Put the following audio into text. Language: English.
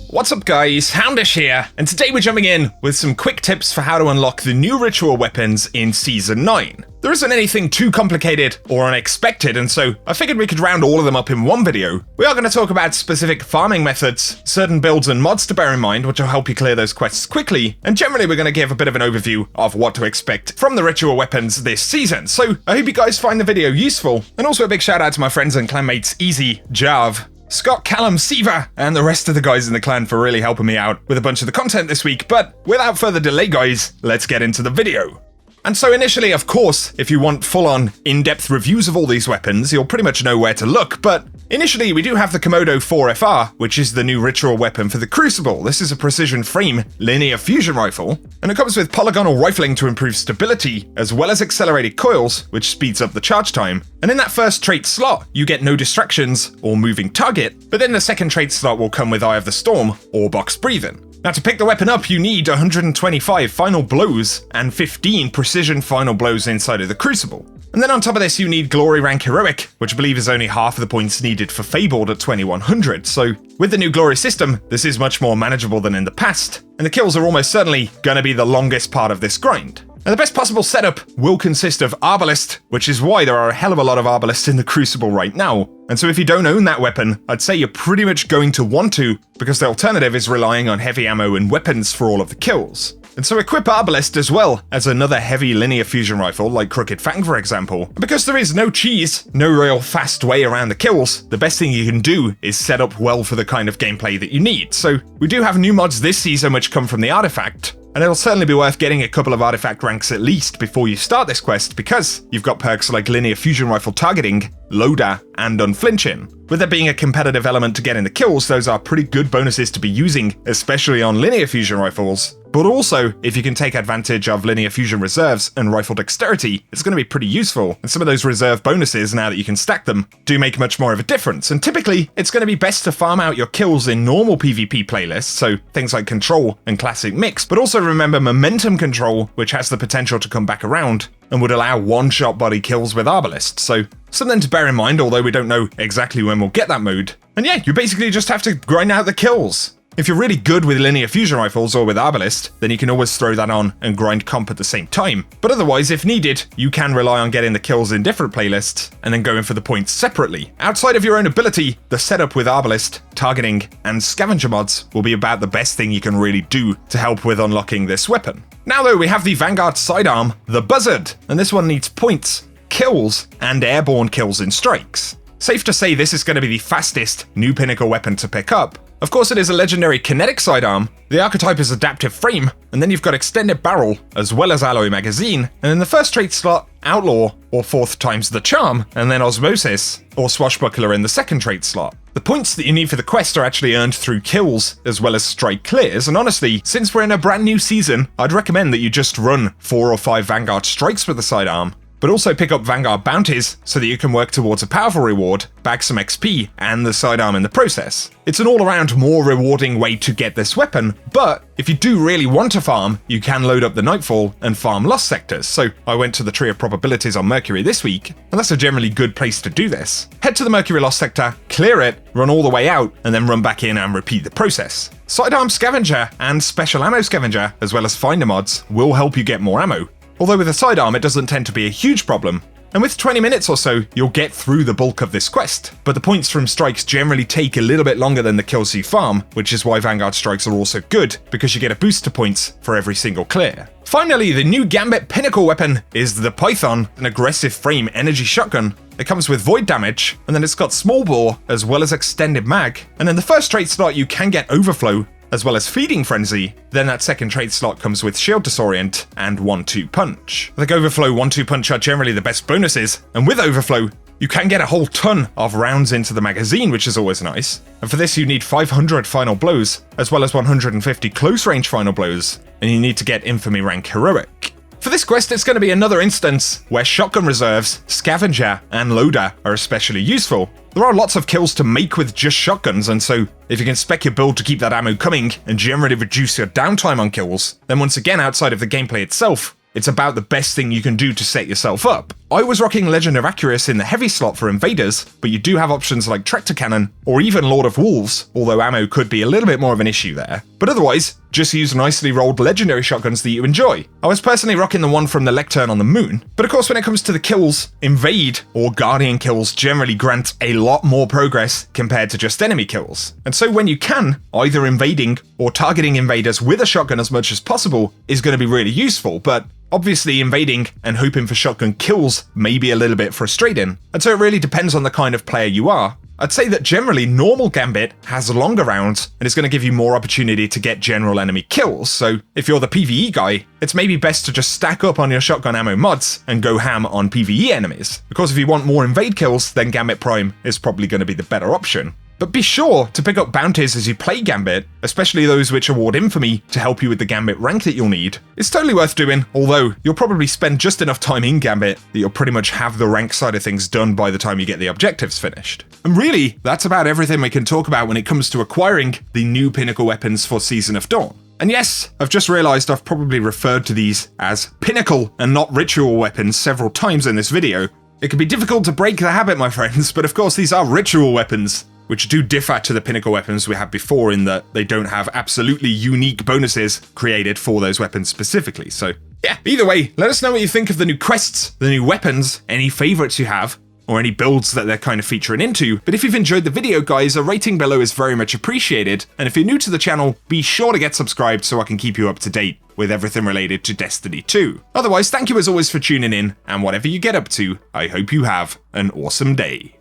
What's up guys, Houndish here, and today we're jumping in with some quick tips for how to unlock the new ritual weapons in Season 9. There isn't anything too complicated or unexpected, and so I figured we could round all of them up in one video. We are going to talk about specific farming methods, certain builds and mods to bear in mind which will help you clear those quests quickly, and generally we're going to give a bit of an overview of what to expect from the ritual weapons this season. So I hope you guys find the video useful, and also a big shout out to my friends and clanmates Easy, Jav, Scott, Callum, Siva, and the rest of the guys in the clan for really helping me out with a bunch of the content this week. But without further delay guys, let's get into the video. And so initially, of course, if you want full-on, in-depth reviews of all these weapons, you'll pretty much know where to look, but initially we do have the Komodo-4FR, which is the new ritual weapon for the Crucible. This is a precision frame, linear fusion rifle, and it comes with polygonal rifling to improve stability, as well as accelerated coils, which speeds up the charge time. And in that first trait slot, you get no distractions or moving target, but then the second trait slot will come with Eye of the Storm or box breathing. Now to pick the weapon up, you need 125 final blows and 15 precision final blows inside of the Crucible. And then on top of this, you need Glory Rank Heroic, which I believe is only half of the points needed for Fabled at 2100. So with the new Glory system, this is much more manageable than in the past, and the kills are almost certainly going to be the longest part of this grind. Now the best possible setup will consist of Arbalist, which is why there are a hell of a lot of Arbalists in the Crucible right now. And so if you don't own that weapon, I'd say you're pretty much going to want to, because the alternative is relying on heavy ammo and weapons for all of the kills. And so equip Arbalist as well as another heavy linear fusion rifle like Crooked Fang for example. And because there is no cheese, no real fast way around the kills, the best thing you can do is set up well for the kind of gameplay that you need. So we do have new mods this season which come from the artifact, and it'll certainly be worth getting a couple of artifact ranks at least before you start this quest, because you've got perks like linear fusion rifle targeting, loader, and unflinching. With there being a competitive element to getting the kills, those are pretty good bonuses to be using, especially on linear fusion rifles. But also, if you can take advantage of linear fusion reserves and rifle dexterity, it's going to be pretty useful. And some of those reserve bonuses, now that you can stack them, do make much more of a difference. And typically, it's going to be best to farm out your kills in normal PvP playlists, so things like Control and Classic Mix, but also remember Momentum Control, which has the potential to come back around and would allow one-shot body kills with Arbalist. So something to bear in mind, although we don't know exactly when we'll get that mode. And yeah, you basically just have to grind out the kills. If you're really good with linear fusion rifles or with Arbalist, then you can always throw that on and grind comp at the same time. But otherwise, if needed, you can rely on getting the kills in different playlists and then going for the points separately. Outside of your own ability, the setup with Arbalist, targeting, and scavenger mods will be about the best thing you can really do to help with unlocking this weapon. Now though, we have the Vanguard Sidearm, the Buzzard, and this one needs points, kills, and airborne kills in strikes. Safe to say this is going to be the fastest new pinnacle weapon to pick up. Of course it is a legendary kinetic sidearm, the archetype is adaptive frame, and then you've got extended barrel, as well as alloy magazine, and in the first trait slot, outlaw, or fourth times the charm, and then osmosis, or swashbuckler in the second trait slot. The points that you need for the quest are actually earned through kills, as well as strike clears, and honestly, since we're in a brand new season, I'd recommend that you just run 4 or 5 Vanguard strikes with the sidearm, but also pick up Vanguard bounties so that you can work towards a powerful reward, bag some XP, and the sidearm in the process. It's an all-around more rewarding way to get this weapon, but if you do really want to farm, you can load up the Nightfall and farm Lost Sectors. So I went to the Tree of Probabilities on Mercury this week, and that's a generally good place to do this. Head to the Mercury Lost Sector, clear it, run all the way out, and then run back in and repeat the process. Sidearm Scavenger and Special Ammo Scavenger, as well as Finder mods, will help you get more ammo. Although with a sidearm it doesn't tend to be a huge problem, and with 20 minutes or so you'll get through the bulk of this quest, but the points from strikes generally take a little bit longer than the kills you farm, which is why Vanguard strikes are also good, because you get a boost to points for every single clear. Finally, the new Gambit pinnacle weapon is the Python, an aggressive frame energy shotgun. It comes with void damage, and then it's got small bore as well as extended mag, and in the first trait slot you can get overflow, as well as Feeding Frenzy. Then that second trait slot comes with Shield Disorient and 1-2 Punch. I think Overflow, 1-2 Punch are generally the best bonuses, and with Overflow, you can get a whole ton of rounds into the magazine, which is always nice. And for this you need 500 final blows, as well as 150 close range final blows, and you need to get Infamy rank Heroic. For this quest, it's going to be another instance where shotgun reserves, scavenger, and loader are especially useful. There are lots of kills to make with just shotguns, and so if you can spec your build to keep that ammo coming and generally reduce your downtime on kills, then once again outside of the gameplay itself, it's about the best thing you can do to set yourself up. I was rocking Legend of Arceus in the heavy slot for invaders, but you do have options like Tractor Cannon or even Lord of Wolves, although ammo could be a little bit more of an issue there. But otherwise, just use nicely rolled legendary shotguns that you enjoy. I was personally rocking the one from the Lectern on the Moon, but of course when it comes to the kills, Invade or Guardian kills generally grant a lot more progress compared to just enemy kills. And so when you can, either invading or targeting invaders with a shotgun as much as possible is going to be really useful, but obviously invading and hoping for shotgun kills may be a little bit frustrating, and so it really depends on the kind of player you are. I'd say that generally normal Gambit has longer rounds and is going to give you more opportunity to get general enemy kills, so if you're the PvE guy, it's maybe best to just stack up on your shotgun ammo mods and go ham on PvE enemies. Because if you want more invade kills, then Gambit Prime is probably going to be the better option. But be sure to pick up bounties as you play Gambit, especially those which award infamy to help you with the Gambit rank that you'll need. It's totally worth doing, although you'll probably spend just enough time in Gambit that you'll pretty much have the rank side of things done by the time you get the objectives finished. And really, that's about everything we can talk about when it comes to acquiring the new pinnacle weapons for Season of Dawn. And yes, I've just realised I've probably referred to these as pinnacle and not ritual weapons several times in this video. It can be difficult to break the habit, my friends, but of course these are ritual weapons, which do differ to the pinnacle weapons we had before in that they don't have absolutely unique bonuses created for those weapons specifically. So yeah, either way, let us know what you think of the new quests, the new weapons, any favourites you have, or any builds that they're kind of featuring into. But if you've enjoyed the video, guys, a rating below is very much appreciated. And if you're new to the channel, be sure to get subscribed so I can keep you up to date with everything related to Destiny 2. Otherwise, thank you as always for tuning in, and whatever you get up to, I hope you have an awesome day.